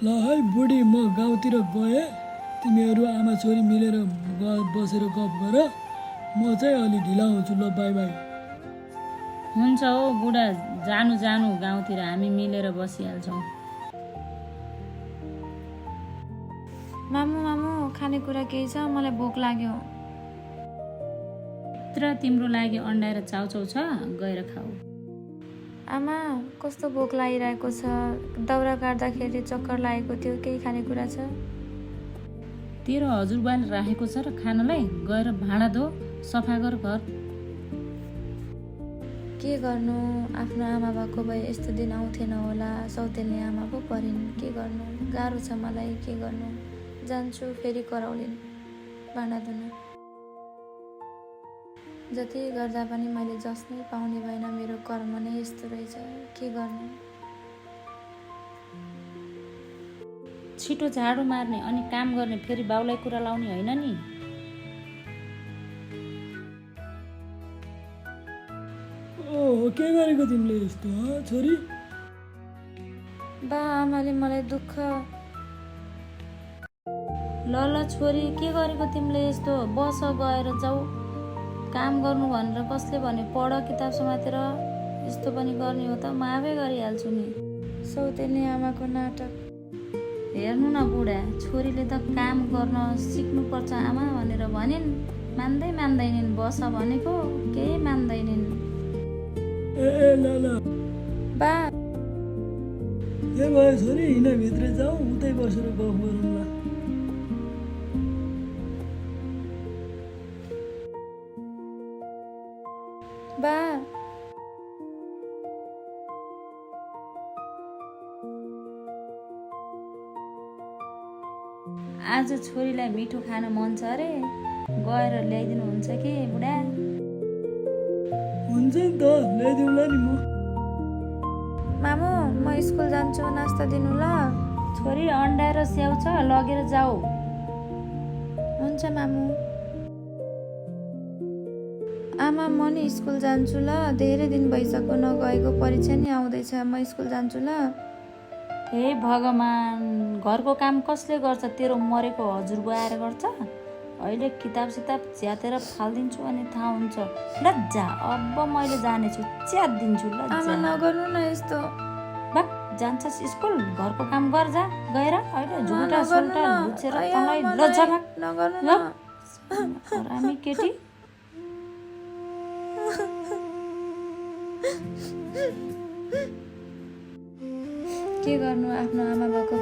ल है बुढी, म गाउँतिर गएँ, तिमीहरू आमा छोरी मिलेर बसेर गफ गर, म चाहिँ अलि ढिला आउँछु। ल बाई बाई। हुन्छ हो बुढा, जानु जानु गाउँतिर, हामी मिलेर बसिहाल्छौँ। मामु मामु खानेकुरा केही छ? मलाई भोक लाग्यो। तर तिम्रो लागि अन्डा र चाउचाउ छ, गएर खाऊ। आमा कस्तो भोक लागिरहेको छ, दाउरा काट्दाखेरि चक्कर लागेको थियो। केही खानेकुरा छ? तेरो हजुरबाले राखेको छ र खानलाई, गएर भाँडा धो, सफा गर घर। के गर्नु, आफ्नो आमा भएको भए यस्तो दिन आउँथेन होला। सौतेल्ने आमा पो परिन्, के गर्नु, गाह्रो छ मलाई। के गर्नु, जान्छु फेरि कराउलिन् भाँडा धुन। जति गर्दा पनि मैले जस्नै पाउने भएन। मेरो कर्म नै यस्तो रहेछ, के गर्नु। छिटो झाडु मार्ने अनि काम गर्ने, फेरि बाउलाई कुरा लाउने होइन नि। ओ के गरेको तिमीले यस्तो, छोरी? बा आमाले मलाई दुःख। ल छोरी, के गरेको तिमीले यस्तो? बस, गएर जाऊ। काम गर्नु भनेर कसले भने? पढ, किताब समातेर। यस्तो पनि गर्ने हो त? म आफै गरिहाल्छु नि। सौतेल्ने आमाको नाटक। हेर्नु न बुढा, छोरीले त काम गर्न सिक्नुपर्छ आमा भनेर भनिन्, मान्दैनन्। बस भनेको केही मान्दैनन्। ए ल ल, बा के भयो छोरी? हिँड भित्र जाऊ, उतै बसेर गफ गरौँ ल। बा आज छोरीलाई मिठो खान मन छ अरे, गएर ल्याइदिनुहुन्छ कि बुढा? हुन्छ नि त, ल्याइदिउँला नि म। मामु म स्कुल जान्छु, नास्ता दिनु ल। छोरी, अन्डा र स्याउ छ, लगेर जाऊ। हुन्छ मामु। आमा म नि स्कुल जान्छु ल, धेरै दिन भइसक्यो नगएको। परीक्षा नि आउँदैछ, म स्कुल जान्छु ल। हे भगवान्, घरको काम कसले गर्छ? तेरो मरेको हजुरबुवा आएर गर्छ? अहिले किताब सिताब च्यातेर फालिदिन्छु अनि थाहा हुन्छ। ल जा, अब मैले जानेछु, च्यात दिन्छु। ल आमा जा। नगर्नु न यस्तो। बाप, जान्छस् स्कुल, घरको काम गर जा, गएर। अहिले झुटा सुल्टा लुचेर तँलाई लज्जा भाग। नगर्नु ल न। हरामी केटी। के गर्नु, आफ्नो आमा भएको